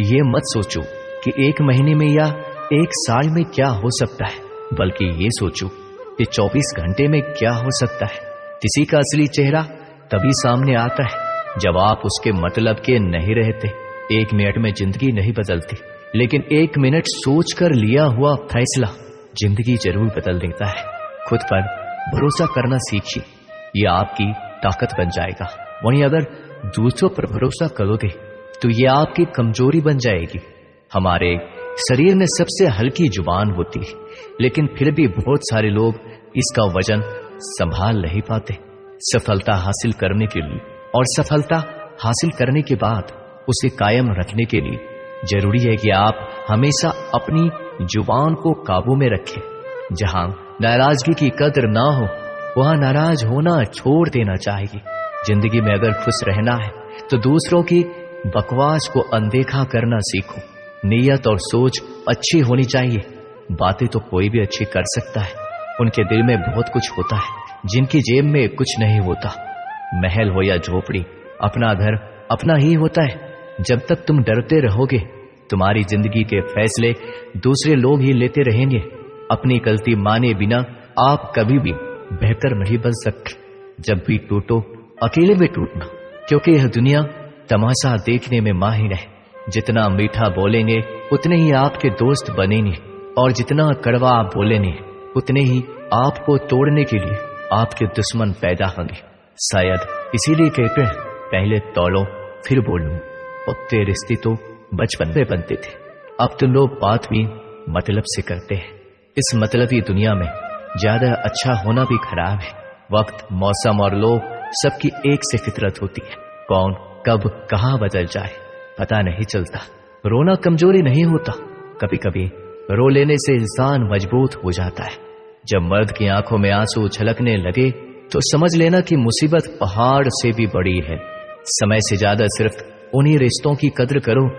ये मत सोचो कि 1 महीने में या 1 साल में क्या हो सकता है, बल्कि ये सोचो कि 24 घंटे में क्या हो सकता है। किसी का असली चेहरा तभी सामने आता है जब आप उसके मतलब के नहीं रहते। 1 मिनट में जिंदगी नहीं बदलती, लेकिन 1 मिनट सोचकर लिया हुआ फैसला जिंदगी जरूर बदल देता है। खुद पर भरोसा करना सीखिए, ये आपकी ताकत बन जाएगा। वहीं अगर दूसरों पर भरोसा करोगे तो ये आपकी कमजोरी बन जाएगी। हमारे शरीर में सबसे हल्की जुबान होती है, लेकिन फिर भी बहुत सारे लोग इसका वजन संभाल नहीं पाते। सफलता हासिल करने के लिए और सफलता हासिल करने के बाद उसे कायम रखने के लिए जरूरी है कि आप हमेशा अपनी जुबान को काबू में रखें। जहां नाराजगी की कदर ना हो वहां नाराज होना छोड़ देना चाहिए। जिंदगी में अगर खुश रहना है तो दूसरों की बकवास को अनदेखा करना सीखो। नीयत और सोच अच्छी होनी चाहिए। बातें तो कोई भी अच्छी कर सकता है, उनके दिल में बहुत कुछ होता है जिनकी जेब में कुछ नहीं होता। महल हो या झोपड़ी, अपना घर अपना ही होता है। जब तक तुम डरते रहोगे तुम्हारी जिंदगी के फैसले दूसरे लोग ही लेते रहेंगे। अपनी गलती माने बिना आप कभी भी बेहतर नहीं बन सकते। जब भी टूटो अकेले में टूटना, क्योंकि यह दुनिया तमाशा देखने में माहिर है। जितना मीठा बोलेंगे उतने ही आपके दोस्त बनेंगे, और जितना कड़वा आप बोलेंगे उतने ही आपको तोड़ने के लिए आपके दुश्मन पैदा होंगे। शायद इसीलिए कहते हैं पहले तोड़ो फिर बोलो। पक्के रिश्ते तो बचपन में बनते थे, अब तो लोग बात भी मतलब से करते हैं। इस मतलबी दुनिया में ज्यादा अच्छा होना भी खराब है। वक्त, मौसम और लोग सबकी एक से फितरत होती है। कौन कब कहां बदल जाए पता नहीं चलता। रोना कमजोरी नहीं होता, कभी कभी रो लेने से इंसान मजबूत हो जाता है। जब मर्द की आंखों में आंसू छलकने लगे तो समझ लेना कि मुसीबत पहाड़ से भी बड़ी है। समय से ज्यादा सिर्फ उन्हीं रिश्तों की कद्र करो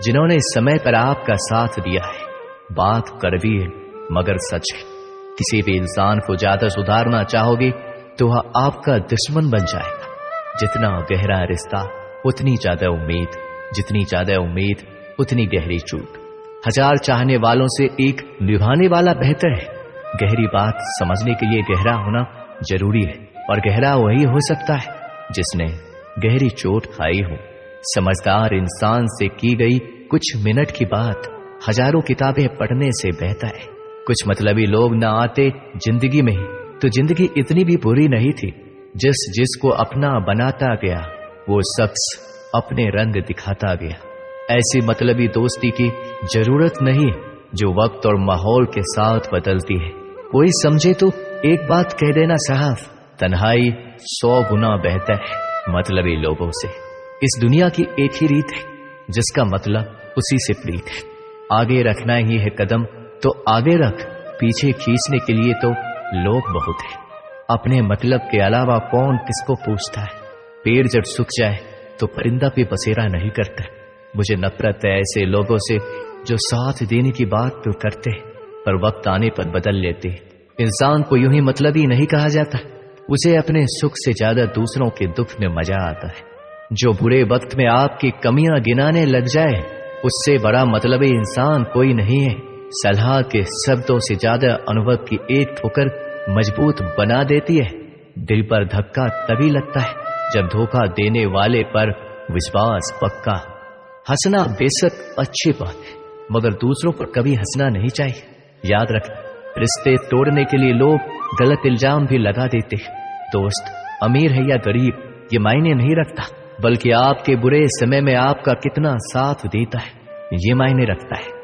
जिन्होंने समय पर आपका साथ दिया है। बात कड़वी है मगर सच है। किसी भी इंसान को ज्यादा सुधारना चाहोगे तो वह आपका दुश्मन बन जाएगा। जितना गहरा रिश्ता उतनी ज्यादा उम्मीद, जितनी ज्यादा उम्मीद उतनी गहरी चूक। 1000 चाहने वालों से एक निभाने वाला बेहतर है। गहरी बात समझने के लिए गहरा होना जरूरी है, और गहरा वही हो सकता है जिसने गहरी चोट खाई हो। समझदार इंसान से की गई कुछ मिनट की बात हजारों किताबें पढ़ने से बेहतर है। कुछ मतलबी लोग ना आते जिंदगी में ही तो जिंदगी इतनी भी बुरी नहीं थी। जिसको अपना बनाता गया वो शख्स अपने रंग दिखाता गया। ऐसी मतलबी दोस्ती की जरूरत नहीं जो वक्त और माहौल के साथ बदलती है। कोई समझे तो एक बात कह देना साहब, तन्हाई 100 गुना बेहतर है मतलबी लोगों से। इस दुनिया की एक ही रीत है, जिसका मतलब उसी से प्रीत है। आगे रखना ही है कदम तो आगे रख, पीछे खींचने के लिए तो लोग बहुत है। अपने मतलब के अलावा कौन किसको पूछता है। पेड़ जब सूख जाए तो परिंदा भी बसेरा नहीं करता। मुझे नफरत है ऐसे लोगों से जो साथ देने की बात तो करते हैं पर वक्त आने पर बदल लेते हैं। इंसान को यूं ही मतलबी नहीं कहा जाता, उसे अपने सुख से ज्यादा दूसरों के दुख में मजा आता है। जो बुरे वक्त में आपकी कमियां गिनाने लग जाए उससे बड़ा मतलबी इंसान कोई नहीं है। सलाह के शब्दों से ज्यादा अनुभव की एक ठोकर मजबूत बना देती है। दिल पर धक्का तभी लगता है जब धोखा देने वाले पर विश्वास पक्का। हंसना बेशक अच्छी बात है मगर दूसरों पर कभी हंसना नहीं चाहिए। याद रख, रिश्ते तोड़ने के लिए लोग गलत इल्जाम भी लगा देते हैं। दोस्त अमीर है या गरीब ये मायने नहीं रखता, बल्कि आपके बुरे समय में आपका कितना साथ देता है ये मायने रखता है।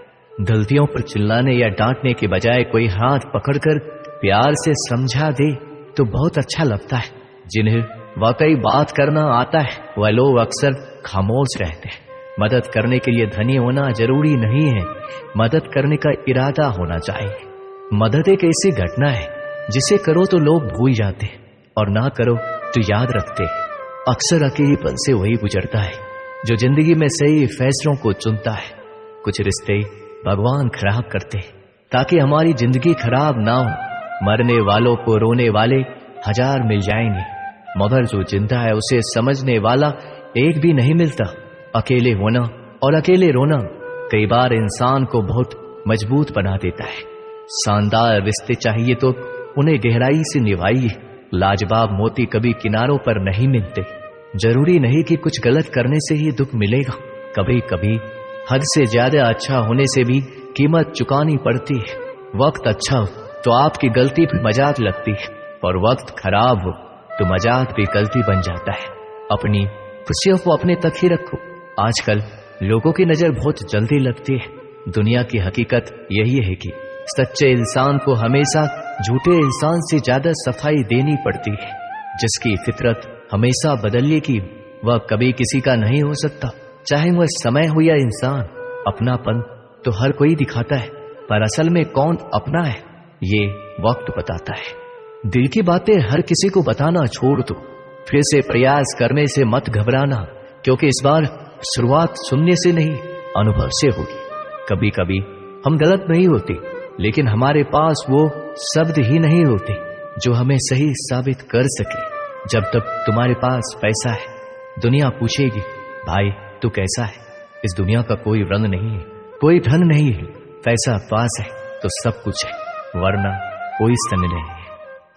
गलतियों पर चिल्लाने या डांटने के बजाय कोई हाथ पकड़कर प्यार से समझा दे तो बहुत अच्छा लगता है। जिन्हें वाकई बात करना आता है वह लोग अक्सर खामोश रहते हैं। मदद करने के लिए धनी होना जरूरी नहीं है, मदद करने का इरादा होना चाहिए। मदद एक ऐसी घटना है जिसे करो तो लोग भूल जाते हैं और ना करो तो याद रखते हैं। अक्सर अकेलेपन से वही गुजरता है जो जिंदगी में सही फैसलों को चुनता है। कुछ रिश्ते भगवान खराब करते हैं ताकि हमारी जिंदगी खराब ना हो। मरने वालों को रोने वाले 1000 मिल जाएंगे मगर जो जिंदा है उसे समझने वाला एक भी नहीं मिलता। अकेले होना और अकेले रोना कई बार इंसान को बहुत मजबूत बना देता है। शानदार रिश्ते चाहिए तो उन्हें गहराई से निभाइए। लाजवाब मोती कभी किनारों पर नहीं मिलते। जरूरी नहीं कि कुछ गलत करने से ही दुख मिलेगा। कभी कभी हद से ज्यादा अच्छा होने से भी कीमत चुकानी पड़ती है। वक्त अच्छा हो तो आपकी गलती भी मजाक लगती है, और वक्त खराब हो तो मजाक भी गलती बन जाता है। अपनी खुशियों को अपने तक ही रखो। आजकल लोगों की नजर बहुत जल्दी लगती है। दुनिया की हकीकत यही है कि सच्चे इंसान को हमेशा झूठे इंसान से ज्यादा सफाई देनी पड़ती है। जिसकी फितरत हमेशा बदलने की, वह कभी किसी का नहीं हो सकता, चाहे वह समय हो या इंसान। अपनापन तो हर कोई दिखाता है, पर असल में कौन अपना है ये वक्त बताता है। दिल की बातें हर किसी को बताना छोड़ दो। फिर से प्रयास करने से मत घबराना, क्योंकि इस बार शुरुआत सुनने से नहीं, अनुभव से होगी। कभी कभी हम गलत नहीं होते, लेकिन हमारे पास वो शब्द ही नहीं होते जो हमें सही साबित कर सके। जब तक तुम्हारे पास पैसा है, दुनिया पूछेगी भाई तू कैसा है। इस दुनिया का कोई रंग नहीं है, कोई धन नहीं है। पैसा पास है तो सब कुछ है, वरना कोई स्तन नहीं है।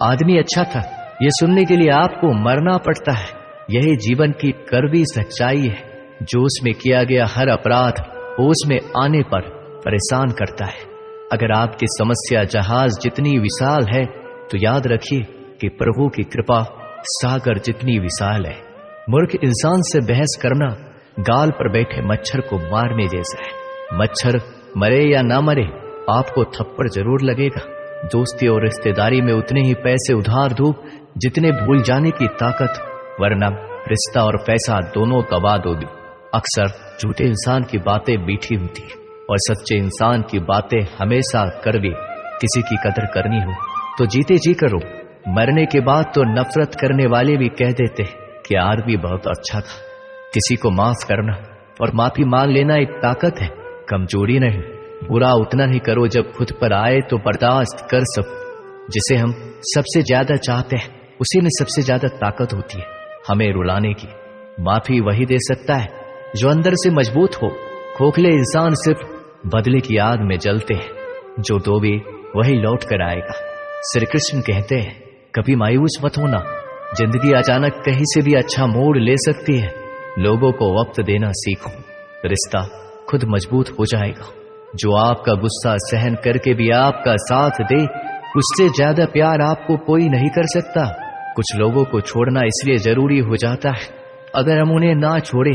आदमी अच्छा था ये सुनने के लिए आपको मरना पड़ता है। यही जीवन की कड़वी सच्चाई है। जो उसमें किया गया हर अपराध होश में आने पर परेशान करता है। अगर आपकी समस्या जहाज जितनी विशाल है तो याद रखिए कि प्रभु की कृपा सागर जितनी विशाल है। मूर्ख इंसान से बहस करना गाल पर बैठे मच्छर को मारने जैसा है। मच्छर मरे या ना मरे, आपको थप्पड़ जरूर लगेगा। दोस्ती और रिश्तेदारी में उतने ही पैसे उधार दो जितने भूल जाने की ताकत, वरना रिश्ता और पैसा दोनों गवा दोगे। अक्सर झूठे इंसान की बातें मीठी होती है, और सच्चे इंसान की बातें हमेशा कड़वी। किसी की कदर करनी हो तो जीते जी करो। मरने के बाद तो नफरत करने वाले भी कह देते हैं कि आदमी बहुत अच्छा था। किसी को माफ करना और माफी मांग लेना एक ताकत है, कमजोरी नहीं। बुरा उतना ही करो जब खुद पर आए तो बर्दाश्त कर सको। जिसे हम सबसे ज्यादा चाहते हैं उसी में सबसे ज्यादा ताकत होती है हमें रुलाने की। माफी वही दे सकता है जो अंदर से मजबूत हो। खोखले इंसान सिर्फ बदले की आग में जलते हैं, जो दोगे वही लौट कर आएगा। श्री कृष्ण कहते हैं कभी मायूस मत होना, जिंदगी अचानक कहीं से भी अच्छा मोड़ ले सकती है। लोगों को वक्त देना सीखो, रिश्ता खुद मजबूत हो जाएगा। जो आपका गुस्सा सहन करके भी आपका साथ दे, उससे ज्यादा प्यार आपको कोई नहीं कर सकता। कुछ लोगों को छोड़ना इसलिए जरूरी हो जाता है, अगर हम उन्हें ना छोड़े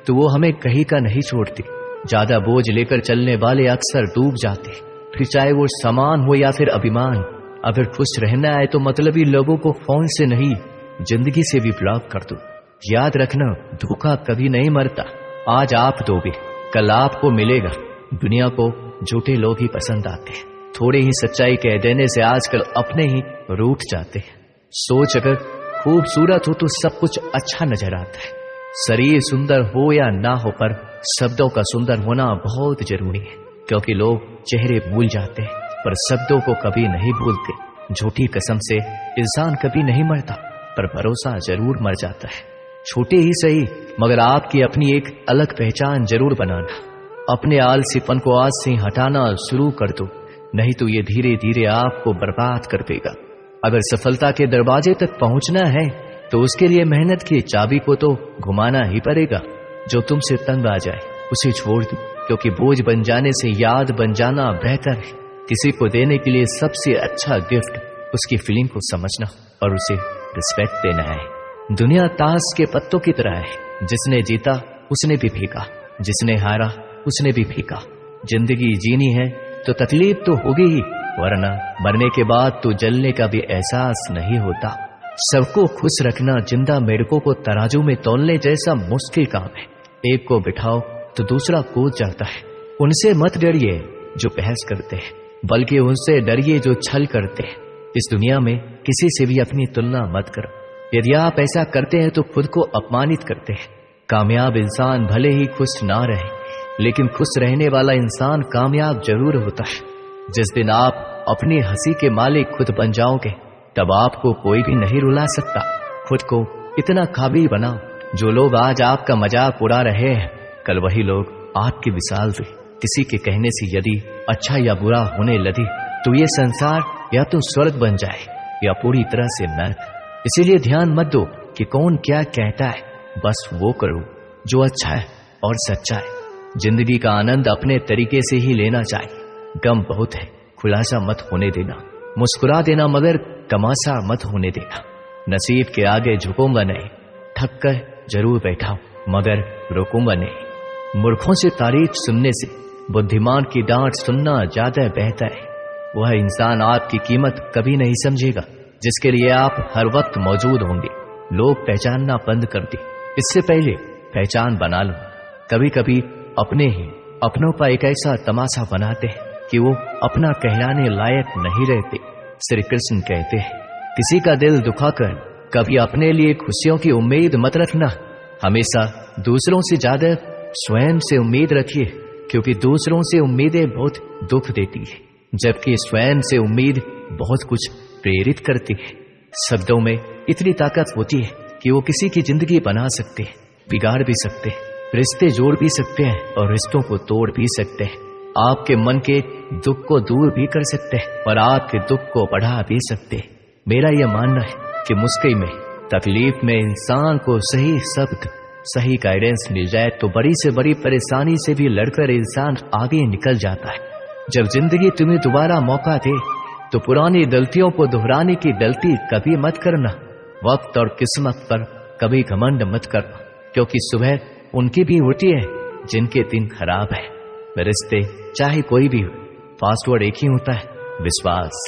तो वो हमें कहीं का नहीं छोड़ते। ज्यादा बोझ लेकर चलने वाले अक्सर डूब जाते, फिर चाहे वो सामान हो या फिर अभिमान। अगर खुश रहना है तो मतलबी लोगों को फोन से नहीं, जिंदगी से भी ब्लॉक कर दो। याद रखना, धोखा कभी नहीं मरता। आज आप दोगे, कल आपको मिलेगा। दुनिया को झूठे लोग ही पसंद आते हैं। थोड़ी ही सच्चाई कह देने से आजकल अपने ही रूठ जाते हैं। सोच अगर खूबसूरत हो तो सब कुछ अच्छा नजर आता है। शरीर सुंदर हो या ना हो, पर शब्दों का सुंदर होना बहुत जरूरी है, क्योंकि लोग चेहरे भूल जाते हैं पर शब्दों को कभी नहीं भूलते। झूठी कसम से इंसान कभी नहीं मरता, पर भरोसा जरूर मर जाता है। छोटे ही सही, मगर आपकी अपनी एक अलग पहचान जरूर बनाना। अपने आलसीपन को आज से हटाना शुरू कर दो, नहीं तो ये धीरे धीरे आपको बर्बाद कर देगा। अगर सफलता के दरवाजे तक पहुंचना है तो उसके लिए मेहनत की चाबी को तो घुमाना ही पड़ेगा। जो तुमसे तंग आ जाए उसे छोड़ दो, क्योंकि बोझ बन जाने से याद बन जाना बेहतर है। किसी को देने के लिए सबसे अच्छा गिफ्ट उसकी फीलिंग को समझना और उसे रिस्पेक्ट देना है। दुनिया ताश के पत्तों की तरह है, जिसने जीता उसने भी फेंका, जिसने हारा उसने भी फेंका। जिंदगी जीनी है तो तकलीफ तो होगी ही, वरना मरने के बाद तो जलने का भी एहसास नहीं होता। सबको खुश रखना जिंदा मेढकों को तराजू में तौलने जैसा मुश्किल काम है। एक को बिठाओ तो दूसरा कूद जाता है। उनसे मत डरिए जो बहस करते हैं, बल्कि उनसे डरिए जो छल करते हैं। इस दुनिया में किसी से भी अपनी तुलना मत करो। यदि आप ऐसा करते हैं तो खुद को अपमानित करते हैं। कामयाब इंसान भले ही खुश ना रहे, लेकिन खुश रहने वाला इंसान कामयाब जरूर होता है। जिस दिन आप अपनी हंसी के मालिक खुद बन जाओगे, तब आपको कोई भी नहीं रुला सकता। खुद को इतना काबिल बनाओ, जो लोग आज आपका मजाक उड़ा रहे हैं, कल वही लोग आपकी विशाल थे। किसी के कहने से यदि अच्छा या बुरा होने लगे तो ये संसार या तो स्वर्ग बन जाए या पूरी तरह से नरक। इसीलिए ध्यान मत दो कि कौन क्या कहता है, बस वो करो जो अच्छा है और सच्चा है। जिंदगी का आनंद अपने तरीके से ही लेना चाहिए। गम बहुत है, खुलासा मत होने देना। मुस्कुरा देना मगर तमाशा मत होने देना। नसीब के आगे झुकूंगा नहीं, थक कर जरूर बैठा मगर रुकूंगा नहीं। मूर्खों से तारीफ सुनने से बुद्धिमान की डांट सुनना ज्यादा बेहतर है। वह इंसान आपकी कीमत कभी नहीं समझेगा जिसके लिए आप हर वक्त मौजूद होंगे। लोग पहचानना बंद कर दे, इससे पहले पहचान बना लो। कभी कभी अपने ही अपनों का एक ऐसा तमाशा बनाते हैं कि वो अपना कहलाने लायक नहीं रहते। श्री कृष्ण कहते हैं, किसी का दिल दुखाकर कभी अपने लिए खुशियों की उम्मीद मत रखना। हमेशा दूसरों से ज्यादा स्वयं से उम्मीद रखिए, क्योंकि दूसरों से उम्मीदें बहुत दुख देती है, जबकि स्वयं से उम्मीद बहुत कुछ प्रेरित करती है। शब्दों में इतनी ताकत होती है कि वो किसी की जिंदगी बना सकते हैं, बिगाड़ भी सकते हैं, रिश्ते जोड़ भी सकते हैं और रिश्तों को तोड़ भी सकते हैं। आपके मन के दुख को दूर भी कर सकते हैं और आपके दुख को बढ़ा भी सकते हैं। मेरा यह मानना है कि मुश्किल में, तकलीफ में इंसान को सही शब्द, सही गाइडेंस मिल जाए तो बड़ी से बड़ी परेशानी से भी लड़कर इंसान आगे निकल जाता है। जब जिंदगी तुम्हें दोबारा मौका दे तो पुरानी गलतियों को दोहराने की गलती कभी मत करना। वक्त और किस्मत पर कभी घमंड मत करना, क्योंकि सुबह उनकी भी होती है जिनके दिन खराब है। रिश्ते चाहे कोई भी हो, पासवर्ड एक ही होता है, विश्वास।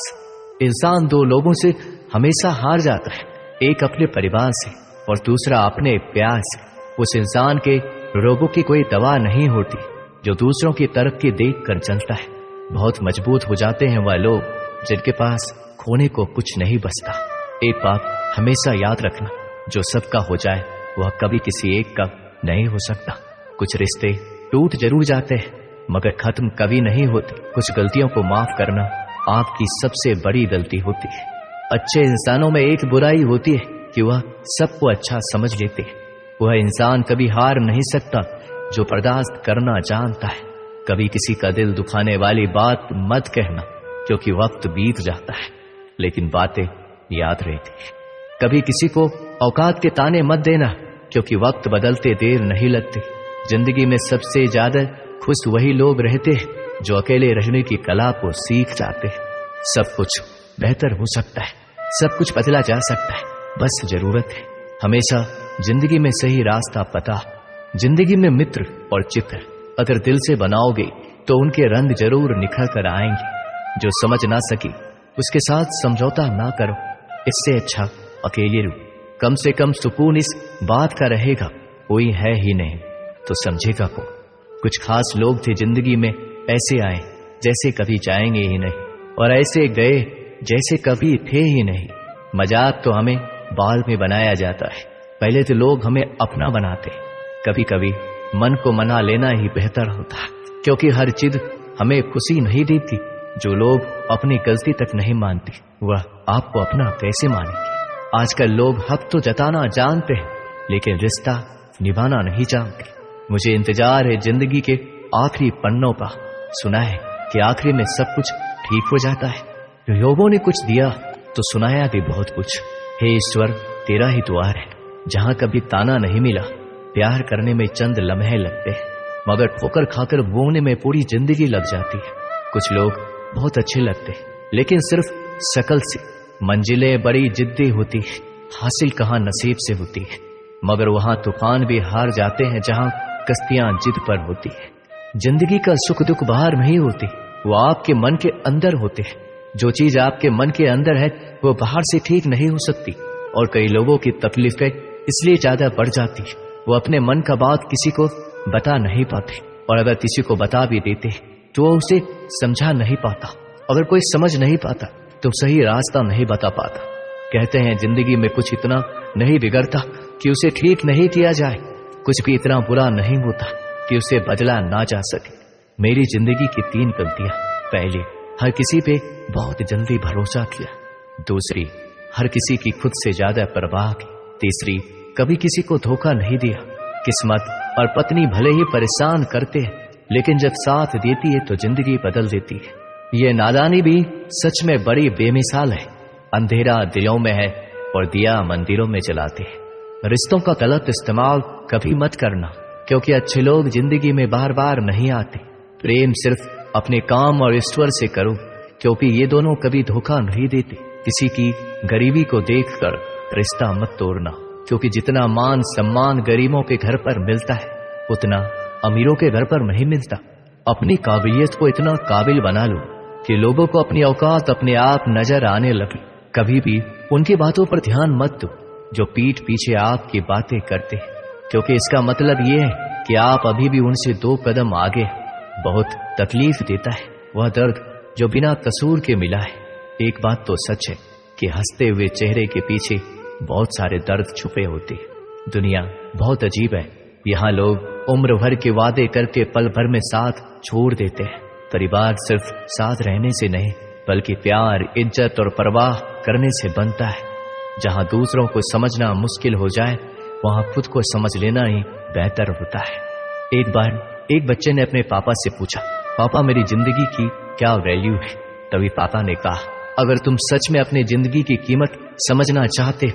इंसान दो लोगों से हमेशा हार जाता है, एक अपने परिवार से और दूसरा अपने प्यार से। उस इंसान के रोगों की कोई दवा नहीं होती जो दूसरों की तरक्की देख कर चलता है। बहुत मजबूत हो जाते हैं वह लोग जिनके पास खोने को कुछ नहीं बचता। एक बात हमेशा याद रखना, जो सबका हो जाए वह कभी किसी एक का नहीं हो सकता। कुछ रिश्ते टूट जरूर जाते हैं मगर खत्म कभी नहीं होते। कुछ गलतियों को माफ करना आपकी सबसे बड़ी गलती होती है। अच्छे इंसानों में एक बुराई होती है कि वह सबको अच्छा समझ लेते हैं। वह इंसान कभी हार नहीं सकता जो बर्दाश्त करना जानता है। कभी किसी का दिल दुखाने वाली बात मत कहना, क्योंकि वक्त बीत जाता है लेकिन बातें याद रहती है। कभी किसी को औकात के ताने मत देना, क्योंकि वक्त बदलते देर नहीं लगती। जिंदगी में सबसे ज्यादा खुश वही लोग रहते हैं जो अकेले रहने की कला को सीख जाते हैं। सब कुछ बेहतर हो सकता है, सब कुछ बदला जा सकता है, बस जरूरत है हमेशा जिंदगी में सही रास्ता पता। जिंदगी में मित्र और चित्र अगर दिल से बनाओगे तो उनके रंग जरूर निखर कर आएंगे। जो समझ ना सके उसके साथ समझौता ना करो, इससे अच्छा अकेले रहो। कम से कम सुकून इस बात का रहेगा कोई है ही नहीं तो समझेगा कौन। कुछ खास लोग थे जिंदगी में, ऐसे आए जैसे कभी जाएंगे ही नहीं और ऐसे गए जैसे कभी थे ही नहीं। मजाक तो हमें बाद में बनाया जाता है, पहले तो लोग हमें अपना बनाते। कभी कभी मन को मना लेना ही बेहतर होता है, क्योंकि हर चीज हमें खुशी नहीं देती। जो लोग अपनी गलती तक नहीं मानते वह आपको अपना कैसे मानेंगे। आजकल लोग हक तो जताना जानते हैं लेकिन रिश्ता निभाना नहीं जानते। मुझे इंतजार है जिंदगी के आखिरी पन्नों का। सुना है कि आखिरी में सब कुछ ठीक हो जाता है। लोगों ने कुछ दिया तो सुनाया भी बहुत कुछ। हे ईश्वर, तेरा ही द्वार है जहां कभी ताना नहीं मिला। प्यार करने में चंद लम्हे लगते हैं मगर ठोकर खाकर बोने में पूरी जिंदगी लग जाती है। कुछ लोग बहुत अच्छे लगते हैं लेकिन सिर्फ शक्ल से। मंजिलें बड़ी जिद्दी होती है, हासिल कहाँ नसीब से होती है, मगर वहां तूफान भी हार जाते हैं जहां कश्तियां जिद पर होती है। जिंदगी का सुख दुख बाहर नहीं होती, वो आपके मन के अंदर होते हैं। जो चीज आपके मन के अंदर है वो बाहर से ठीक नहीं हो सकती। और कई लोगों की तकलीफें इसलिए ज्यादा बढ़ जाती है, वो अपने मन का बात किसी को बता नहीं पाते और अगर किसी को बता भी देते तो वो उसे समझा नहीं पाता। अगर कोई समझ नहीं पाता तो सही रास्ता नहीं बता पाता। कहते हैं जिंदगी में कुछ इतना नहीं बिगड़ता कि उसे ठीक नहीं किया जाए, कुछ भी इतना बुरा नहीं होता कि उसे बदला ना जा सके। मेरी जिंदगी की 3 गलतियां। पहली, हर किसी पे बहुत जल्दी भरोसा किया। दूसरी, हर किसी की खुद से ज्यादा परवाह की। तीसरी, कभी किसी को धोखा नहीं दिया। किस्मत और पत्नी भले ही परेशान करते हैं, लेकिन जब साथ देती है तो जिंदगी बदल देती है। ये नादानी भी सच में बड़ी बेमिसाल है। अंधेरा दिलों में है और दिया मंदिरों में जलाते हैं। रिश्तों का गलत इस्तेमाल कभी मत करना, क्योंकि अच्छे लोग जिंदगी में बार बार नहीं आते। प्रेम सिर्फ अपने काम और ईश्वर से करो, क्योंकि ये दोनों कभी धोखा नहीं देते। किसी की गरीबी को देखकर रिश्ता मत तोड़ना, क्योंकि जितना मान सम्मान गरीबों के घर पर मिलता है उतना अमीरों के घर पर नहीं मिलता। अपनी काबिलियत को इतना काबिल बना लो कि लोगों को अपनी औकात अपने आप नजर आने लगे। कभी भी उनकी बातों पर ध्यान मत दो जो पीठ पीछे आपकी बातें करते हैं, क्योंकि इसका मतलब ये है कि आप अभी भी उनसे 2 कदम आगे हैं। बहुत तकलीफ देता है वह दर्द जो बिना कसूर के मिला है। एक बात तो सच है कि हंसते हुए चेहरे के पीछे बहुत सारे दर्द छुपे होते हैं। दुनिया बहुत अजीब है। यहाँ लोग उम्र भर के वादे करके पल भर में साथ छोड़ देते हैं। परिवार सिर्फ साथ रहने से नहीं, बल्कि प्यार, इज्जत और परवाह करने से बनता है। जहाँ दूसरों को समझना मुश्किल हो जाए, वहाँ खुद को समझ लेना ही बेहतर होता है। एक बार एक बच्चे ने अपने पापा से पूछा, पापा मेरी जिंदगी की क्या वैल्यू है? तभी पापा ने कहा, अगर तुम सच में अपनी जिंदगी की कीमत समझना चाहते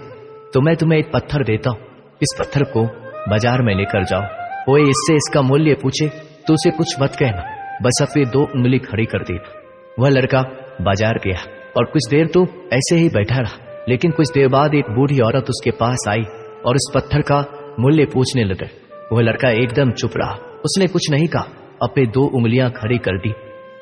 तो मैं तुम्हें एक पत्थर देता हूँ। इस पत्थर को बाजार में लेकर जाओ, कोई इससे इसका मूल्य पूछे तो उसे कुछ मत कहना, बस अपनी 2 उंगली खड़ी कर देना। वह लड़का बाजार गया और कुछ देर तो ऐसे ही बैठा रहा, लेकिन कुछ देर बाद एक बूढ़ी औरत उसके पास आई और उस पत्थर का मूल्य पूछने लगे। वह लड़का एकदम चुप रहा, उसने कुछ नहीं कहा, अपनी 2 उंगलियां खड़ी कर दी।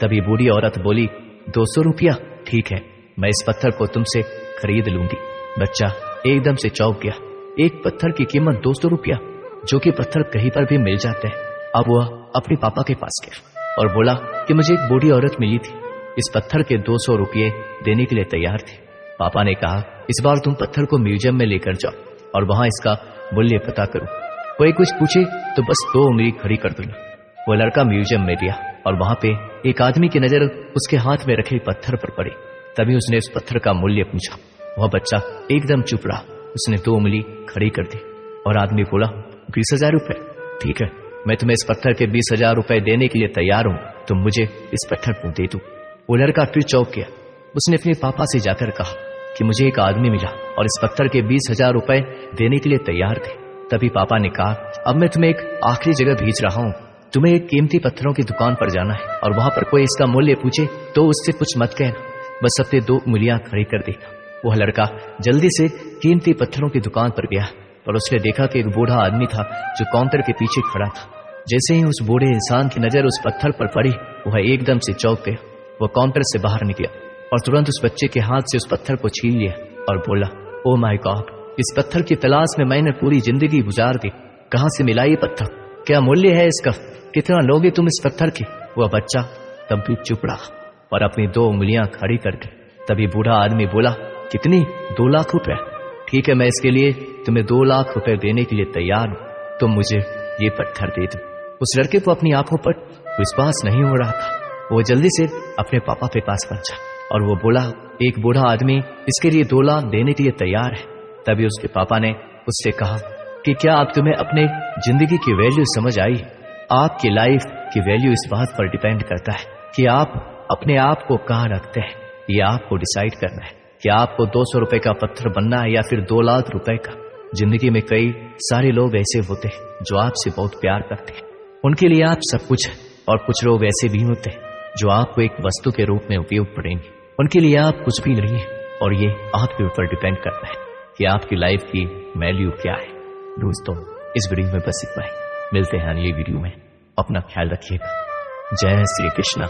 तभी बूढ़ी औरत बोली, 200 रुपया? ठीक है, मैं इस पत्थर को तुमसे खरीद लूंगी। बच्चा एकदम से चौंक गया। एक पत्थर की कीमत 200 रुपया, जो कि पत्थर कहीं पर भी मिल जाते हैं। अब वह अपने पापा के पास गया और बोला कि मुझे एक बूढ़ी औरत मिली थी, इस पत्थर के 200 रुपये देने के लिए तैयार थे। पापा ने कहा, इस बार तुम पत्थर को म्यूजियम में लेकर जाओ और वहां इसका मूल्य पता करो, कोई कुछ पूछे तो बस 2 उंगली खड़ी कर देना। वह लड़का म्यूजियम में गया और वहां पे एक आदमी की नजर उसके हाथ में रखे पत्थर पर पड़ी। तभी उसने उस पत्थर का मूल्य पूछा। वह बच्चा एकदम चुप रहा, उसने 2 उंगली खड़ी कर दी और आदमी बोला, 20,000 रुपए? ठीक है, मैं तुम्हें इस पत्थर के 20,000 रुपए देने के लिए तैयार हूं, तुम मुझे इस पत्थर को दे दो। वो लड़का फिर चौंक गया। उसने अपने पापा से जाकर कहा कि मुझे एक आदमी मिला और इस पत्थर के 20,000 रुपए देने के लिए तैयार थे। तभी पापा ने कहा, अब मैं तुम्हें एक आखिरी जगह भेज रहा हूं, तुम्हें एक कीमती पत्थरों की दुकान पर जाना है और वहां पर कोई इसका मूल्य पूछे तो उससे कुछ मत कहना, बस अपने 2 उंगलियां खड़ी कर देना। वह लड़का जल्दी से कीमती पत्थरों की दुकान पर गया और उसने देखा कि एक बूढ़ा आदमी था जो काउंटर के पीछे खड़ा था। जैसे ही उस बूढ़े इंसान की नजर उस पत्थर पर पड़ी, वह एकदम से चौंक गया। वह काउंटर से बाहर निकला और तुरंत उस बच्चे के हाथ से उस पत्थर को छीन लिया और बोला, ओ माय गॉड, इस पत्थर की तलाश में मैंने पूरी जिंदगी गुजार दी, कहां से मिला ये पत्थर? क्या मूल्य है इसका? कितना लोगे तुम इस पत्थर की? वह बच्चा तब भी चुप रहा और अपनी 2 उंगलियां खड़ी करके। तभी बूढ़ा आदमी बोला, कितनी? 2 लाख रुपए? ठीक है, मैं इसके लिए तुम्हें 2 लाख रुपए देने के लिए तैयार हूं, तुम मुझे ये पत्थर दे दो। उस लड़के को अपनी आंखों पर विश्वास नहीं हो रहा था। वो जल्दी से अपने पापा के पास पहुंचा और वो बोला, एक बूढ़ा आदमी इसके लिए 2 लाख देने के लिए तैयार है। तभी उसके पापा ने उससे कहा कि क्या आप तुम्हें अपने जिंदगी की वैल्यू समझ आई? आपकी लाइफ की वैल्यू इस बात पर डिपेंड करता है कि आप अपने आप को कहाँ रखते हैं। ये आपको डिसाइड करना है कि आपको 200 रुपए का पत्थर बनना है या फिर 2 लाख रुपए का। जिंदगी में कई सारे लोग ऐसे होते हैं जो आपसे बहुत प्यार करते हैं, उनके लिए आप सब कुछ है, और कुछ लोग ऐसे भी होते हैं जो आपको एक वस्तु के रूप में उपयोग पड़ेंगे, उनके लिए आप कुछ भी नहीं है। और ये आपके ऊपर डिपेंड करता है कि आपकी लाइफ की वैल्यू क्या है। दोस्तों, इस वीडियो में बस इतना ही। मिलते हैं अगली वीडियो में। अपना ख्याल रखिएगा। जय श्री कृष्ण।